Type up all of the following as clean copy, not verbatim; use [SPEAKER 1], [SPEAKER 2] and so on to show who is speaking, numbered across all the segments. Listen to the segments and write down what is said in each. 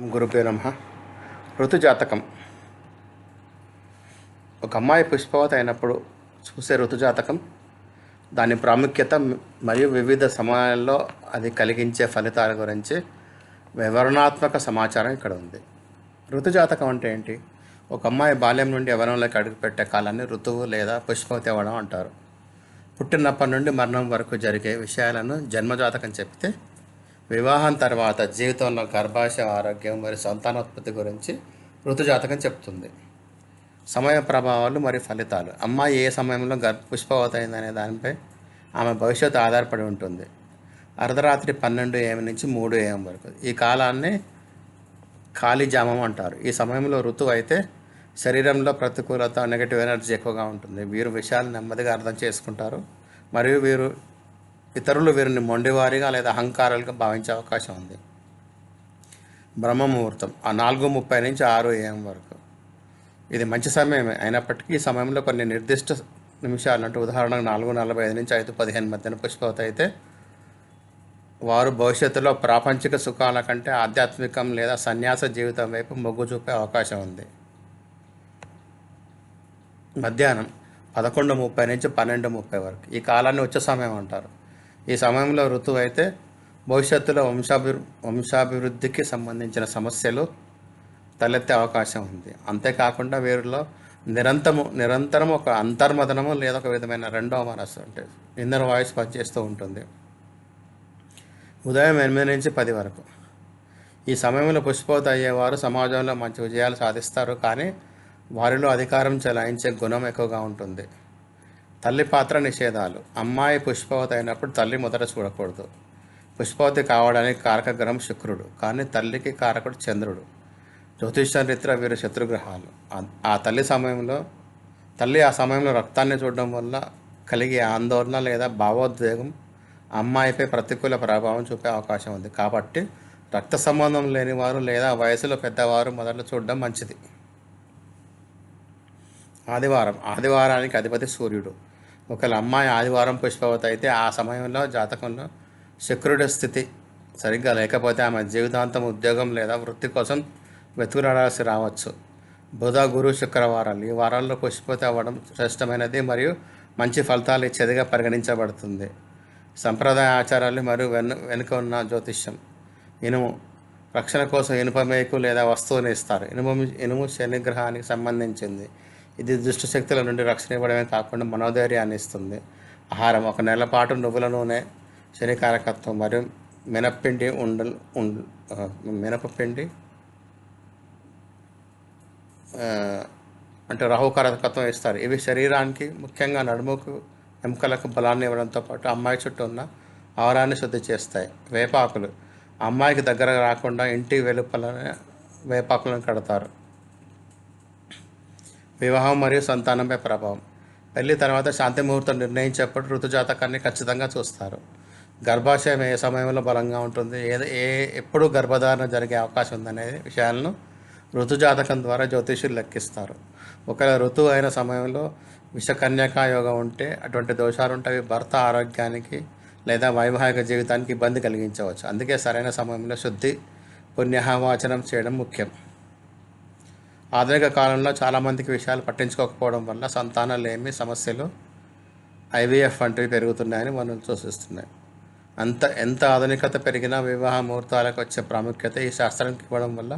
[SPEAKER 1] గురుభ్యో నమః. ఋతుజాతకం. ఒక అమ్మాయి పుష్పవతి అయినప్పుడు చూసే ఋతుజాతకం, దాని ప్రాముఖ్యత మరియు వివిధ సమయాల్లో అది కలిగించే ఫలితాల గురించి వివరణాత్మక సమాచారం ఇక్కడ ఉంది. ఋతుజాతకం అంటే ఏంటి? ఒక అమ్మాయి బాల్యం నుండి యవ్వనంలోకి అడుగుపెట్టే కాలాన్ని ఋతువు లేదా పుష్పవతి అవ్వడం అంటారు. పుట్టినప్పటి నుండి మరణం వరకు జరిగే విషయాలను జన్మజాతకం చెప్తే, వివాహం తర్వాత జీవితంలో గర్భాశయ ఆరోగ్యం మరియు సంతానోత్పత్తి గురించి ఋతుజాతకం చెప్తుంది. సమయ ప్రభావాలు మరియు ఫలితాలు. అమ్మాయి ఏ సమయంలో పుష్పవతి అయిందనే దానిపై ఆమె భవిష్యత్తు ఆధారపడి ఉంటుంది. అర్ధరాత్రి 12 AM నుంచి 3 AM వరకు ఈ కాలాన్ని కాళీజామం అంటారు. ఈ సమయంలో ఋతువు అయితే శరీరంలో ప్రతికూలత, నెగటివ్ ఎనర్జీ ఎక్కువగా ఉంటుంది. వీరు విషయాలు నెమ్మదిగా అర్థం చేసుకుంటారు మరియు ఇతరులు వీరిని మొండివారిగా లేదా అహంకారాలుగా భావించే అవకాశం ఉంది. బ్రహ్మ ముహూర్తం 4:30 నుంచి 6 AM వరకు. ఇది మంచి సమయమే అయినప్పటికీ ఈ సమయంలో కొన్ని నిర్దిష్ట నిమిషాలు, అంటే ఉదాహరణకు 4:45 నుంచి 5:15 మధ్యన పుష్పవతి అయితే వారు భవిష్యత్తులో ప్రాపంచిక సుఖాల కంటే ఆధ్యాత్మికం లేదా సన్యాస జీవితం వైపు మొగ్గు చూపే అవకాశం ఉంది. మధ్యాహ్నం 11:30 నుంచి 12:30 వరకు ఈ కాలాన్ని ఉచ్చ సమయం అంటారు. ఈ సమయంలో ఋతువు అయితే భవిష్యత్తులో వంశాభివృద్ధికి సంబంధించిన సమస్యలు తలెత్తే అవకాశం ఉంది. అంతేకాకుండా వీరిలో నిరంతరం ఒక అంతర్మదనము లేదా ఒక విధమైన రెండవ మనస్సు, అంటే ఇన్నర్ వాయిస్ పనిచేస్తూ ఉంటుంది. ఉదయం 8 నుంచి 10 వరకు. ఈ సమయంలో పుష్పవతి అయ్యేవారు సమాజంలో మంచి విజయాలు సాధిస్తారు, కానీ వారిలో అధికారం చెలాయించే గుణం ఎక్కువగా ఉంటుంది. తల్లి పాత్ర నిషేధాలు. అమ్మాయి పుష్పవతి అయినప్పుడు తల్లి మొదట చూడకూడదు. పుష్పవతి కావడానికి కారక గ్రహం శుక్రుడు, కానీ తల్లికి కారకుడు చంద్రుడు. జ్యోతిష్య రీత్యా వీరు శత్రుగ్రహాలు. తల్లి ఆ సమయంలో రక్తాన్ని చూడడం వల్ల కలిగే ఆందోళన లేదా భావోద్వేగం అమ్మాయిపై ప్రతికూల ప్రభావం చూపే అవకాశం ఉంది. కాబట్టి రక్త సంబంధం లేని వారు లేదా వయసులో పెద్దవారు మొదట చూడడం మంచిది. ఆదివారానికి అధిపతి సూర్యుడు. ఒకవేళ అమ్మాయి ఆదివారం పుష్పవతి అయితే ఆ సమయంలో జాతకంలో శుక్రుడి స్థితి సరిగ్గా లేకపోతే ఆమె జీవితాంతం ఉద్యోగం లేదా వృత్తి కోసం వెతుకులాడాల్సి రావచ్చు. బుధ, గురు, శుక్రవారాలు. ఈ వారాల్లో పుష్పవతి అవ్వడం శ్రేష్టమైనది మరియు మంచి ఫలితాలు ఇచ్చేదిగా పరిగణించబడుతుంది. సంప్రదాయ ఆచారాలు మరియు వెనుక ఉన్న జ్యోతిష్యం. ఇనుము రక్షణ కోసం ఇనుప మేకు లేదా వస్తువుని ఇస్తారు. ఇనుము శని గ్రహానికి సంబంధించింది. ఇది దుష్ట శక్తుల నుండి రక్షణ ఇవ్వడమే కాకుండా మనోధైర్యాన్ని ఇస్తుంది. ఆహారం 1 నెల పాటు నువ్వుల నూనె శని కారకత్వం మరియు మినపపిండి అంటే రాహుకారకత్వం ఇస్తారు. ఇవి శరీరానికి, ముఖ్యంగా నడుముకు, ఎముకలకు బలాన్ని ఇవ్వడంతో పాటు అమ్మాయి చుట్టూ ఉన్న ఆహారాన్ని శుద్ధి చేస్తాయి. వేపాకులు అమ్మాయికి దగ్గర రాకుండా ఇంటి వెలుపలనే వేపాకులను కడతారు. వివాహం మరియు సంతానంపై ప్రభావం. పెళ్లి తర్వాత శాంతి ముహూర్తం నిర్ణయించేప్పుడు ఋతుజాతకాన్ని ఖచ్చితంగా చూస్తారు. గర్భాశయం ఏ సమయంలో బలంగా ఉంటుంది, ఎప్పుడు గర్భధారణ జరిగే అవకాశం ఉందనే విషయాలను ఋతుజాతకం ద్వారా జ్యోతిష్యులు లెక్కిస్తారు. ఒకవేళ ఋతువు అయిన సమయంలో విషకన్యకా యోగం ఉంటే అటువంటి దోషాలు ఉంటే అవి భర్త ఆరోగ్యానికి లేదా వైవాహిక జీవితానికి ఇబ్బంది కలిగించవచ్చు. అందుకే సరైన సమయంలో శుద్ధి, పుణ్యవాచనం చేయడం ముఖ్యం. ఆధునిక కాలంలో చాలామందికి విషయాలు పట్టించుకోకపోవడం వల్ల సంతానలేమి సమస్యలు, IVF వంటివి పెరుగుతున్నాయని మనం సూచిస్తున్నాయి. ఎంత ఆధునికత పెరిగినా వివాహ ముహూర్తాలకు వచ్చే ప్రాముఖ్యత ఈ శాస్త్రానికి ఇవ్వడం వల్ల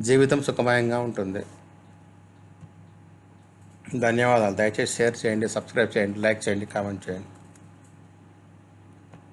[SPEAKER 1] జీవితం సుఖమయంగా ఉంటుంది. ధన్యవాదాలు. దయచేసి షేర్ చేయండి, సబ్స్క్రైబ్ చేయండి, లైక్ చేయండి, కామెంట్ చేయండి.